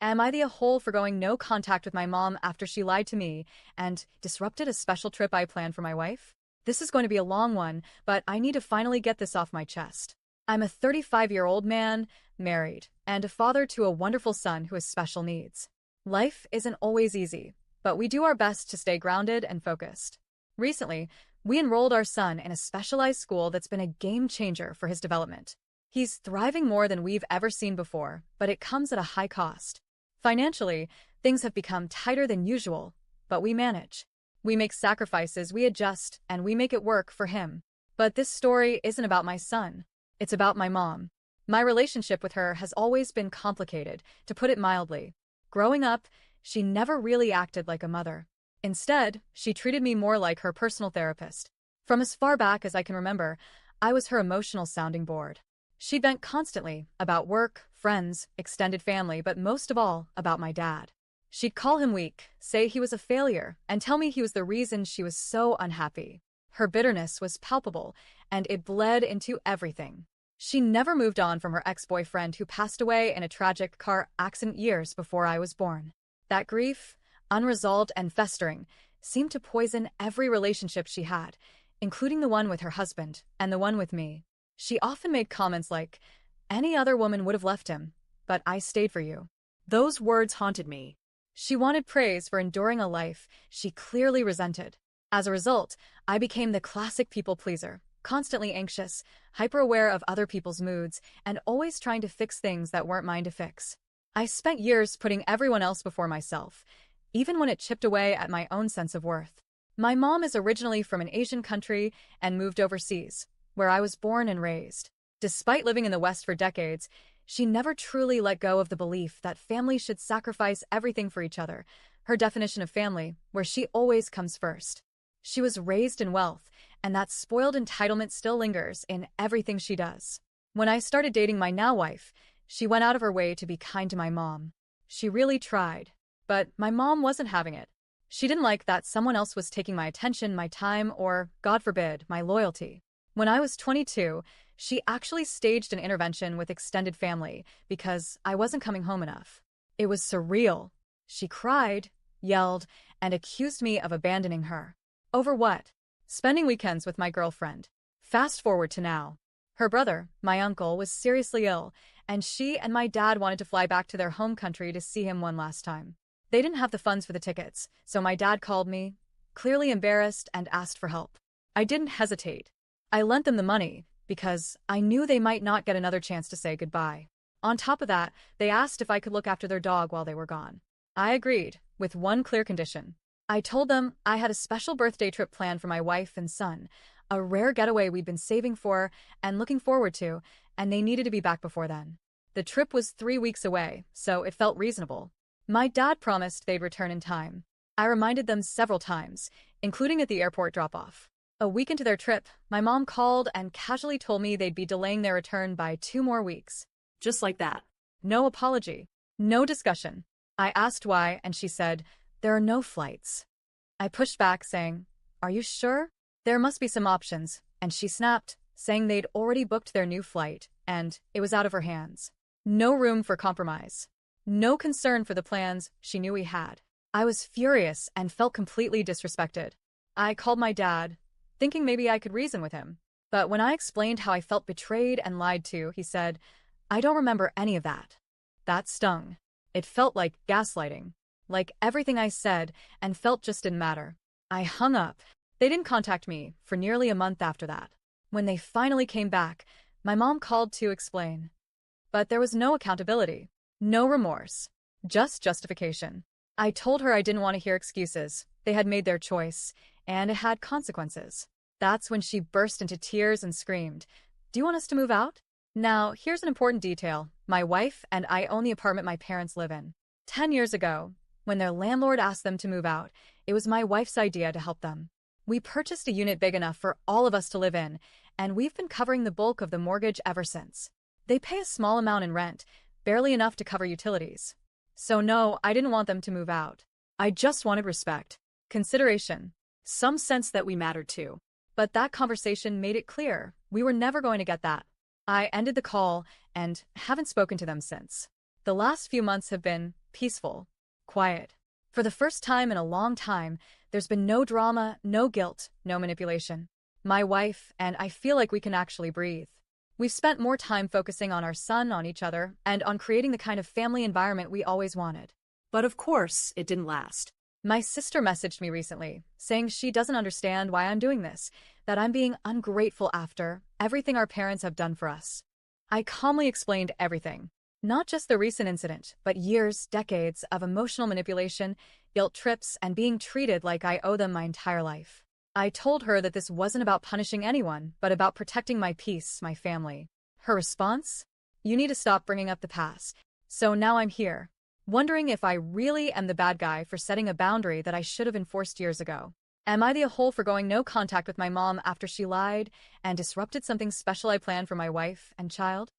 Am I the a-hole for going no contact with my mom after she lied to me and disrupted a special trip I planned for my wife? This is going to be a long one, but I need to finally get this off my chest. I'm a 35-year-old man, married, and a father to a wonderful son who has special needs. Life isn't always easy, but we do our best to stay grounded and focused. Recently, we enrolled our son in a specialized school that's been a game changer for his development. He's thriving more than we've ever seen before, but it comes at a high cost. Financially, things have become tighter than usual, but we manage. We make sacrifices, we adjust, and we make it work for him. But this story isn't about my son. It's about my mom. My relationship with her has always been complicated, to put it mildly. Growing up, she never really acted like a mother. Instead, she treated me more like her personal therapist. From as far back as I can remember, I was her emotional sounding board. She'd vent constantly about work, friends, extended family, but most of all, about my dad. She'd call him weak, say he was a failure, and tell me he was the reason she was so unhappy. Her bitterness was palpable, and it bled into everything. She never moved on from her ex-boyfriend who passed away in a tragic car accident years before I was born. That grief, unresolved and festering, seemed to poison every relationship she had, including the one with her husband and the one with me. She often made comments like, "Any other woman would have left him, but I stayed for you." Those words haunted me. She wanted praise for enduring a life she clearly resented. As a result, I became the classic people pleaser, constantly anxious, hyper-aware of other people's moods, and always trying to fix things that weren't mine to fix. I spent years putting everyone else before myself, even when it chipped away at my own sense of worth. My mom is originally from an Asian country and moved overseas, where I was born and raised. Despite living in the West for decades, she never truly let go of the belief that family should sacrifice everything for each other, her definition of family, where she always comes first. She was raised in wealth, and that spoiled entitlement still lingers in everything she does. When I started dating my now wife, she went out of her way to be kind to my mom. She really tried. But my mom wasn't having it. She didn't like that someone else was taking my attention, my time, or, God forbid, my loyalty. When I was 22, she actually staged an intervention with extended family because I wasn't coming home enough. It was surreal. She cried, yelled, and accused me of abandoning her. Over what? Spending weekends with my girlfriend. Fast forward to now. Her brother, my uncle, was seriously ill, and she and my dad wanted to fly back to their home country to see him one last time. They didn't have the funds for the tickets, so my dad called me, clearly embarrassed, and asked for help. I didn't hesitate. I lent them the money because I knew they might not get another chance to say goodbye. On top of that, they asked if I could look after their dog while they were gone. I agreed, with one clear condition. I told them I had a special birthday trip planned for my wife and son, a rare getaway we'd been saving for and looking forward to, and they needed to be back before then. The trip was 3 weeks away, so it felt reasonable. My dad promised they'd return in time. I reminded them several times, including at the airport drop-off. A week into their trip, my mom called and casually told me they'd be delaying their return by 2 more weeks. Just like that. No apology. No discussion. I asked why, and she said, "There are no flights." I pushed back, saying, "Are you sure? There must be some options," and she snapped, saying they'd already booked their new flight, and it was out of her hands. No room for compromise. No concern for the plans she knew we had. I was furious and felt completely disrespected. I called my dad, thinking maybe I could reason with him. But when I explained how I felt betrayed and lied to, he said, "I don't remember any of that." That stung. It felt like gaslighting. Like everything I said and felt just didn't matter. I hung up. They didn't contact me for nearly a month after that. When they finally came back, my mom called to explain. But there was no accountability. No remorse. Just justification. I told her I didn't want to hear excuses. They had made their choice, and it had consequences. That's when she burst into tears and screamed, "Do you want us to move out?" Now, here's an important detail. My wife and I own the apartment my parents live in. 10 years ago, when their landlord asked them to move out, it was my wife's idea to help them. We purchased a unit big enough for all of us to live in, and we've been covering the bulk of the mortgage ever since. They pay a small amount in rent, barely enough to cover utilities. So no, I didn't want them to move out. I just wanted respect, consideration, some sense that we mattered too. But that conversation made it clear we were never going to get that. I ended the call and haven't spoken to them since. The last few months have been peaceful, quiet. For the first time in a long time, there's been no drama, no guilt, no manipulation. My wife and I feel like we can actually breathe. We've spent more time focusing on our son, on each other, and on creating the kind of family environment we always wanted. But of course, it didn't last. My sister messaged me recently, saying she doesn't understand why I'm doing this, that I'm being ungrateful after everything our parents have done for us. I calmly explained everything. Not just the recent incident, but years, decades of emotional manipulation, guilt trips, and being treated like I owe them my entire life. I told her that this wasn't about punishing anyone, but about protecting my peace, my family. Her response? You need to stop bringing up the past. So now I'm here, wondering if I really am the bad guy for setting a boundary that I should have enforced years ago. Am I the a-hole for going no contact with my mom after she lied and disrupted something special I planned for my wife and child?